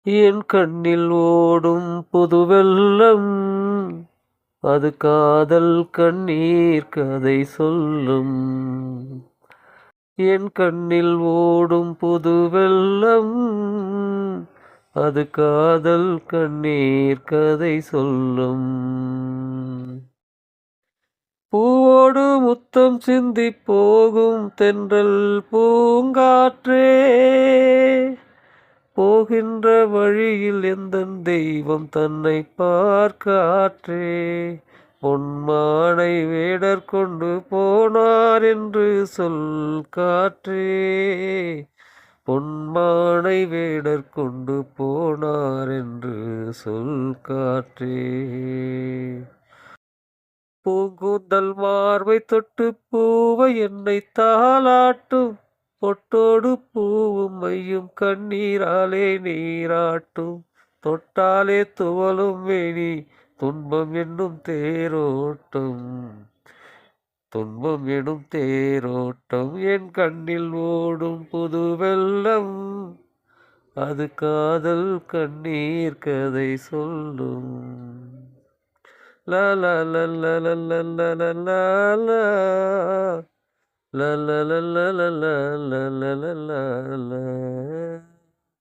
என் கண்ணில் ஓடும் புது வெள்ளம், அது காதல் கண்ணீர் கதை சொல்லும். என் கண்ணில் ஓடும் புது வெள்ளம், அது காதல் கண்ணீர் கதை சொல்லும். பூவோடு முத்தம் சிந்தி போகும் தென்றல் பூங்காற்றே, போகின்ற வழியில் எந்தன் தெய்வம் தன்னை பார்க்காற்றே. பொன்மானை வேடர் கொண்டு போனார் என்று சொல் காற்றே, பொன்மானை வேடர் கொண்டு போனார் என்று சொல் காற்றே. பூங்கூந்தல் மார்பை தொட்டு பூவை என்னை தாளாட்டும், பொட்டோடு பூவும் மையும் கண்ணீராலே நீராட்டும். தொட்டாலே துவலும் மேனி துன்பம் என்னும் தேரோட்டம், துன்பம் எனும் தேரோட்டம். என் கண்ணில் ஓடும் புது வெள்ளம், அது காதல் கண்ணீர் கதை சொல்லும். La la la la la la la la la la la la la la la la la la la la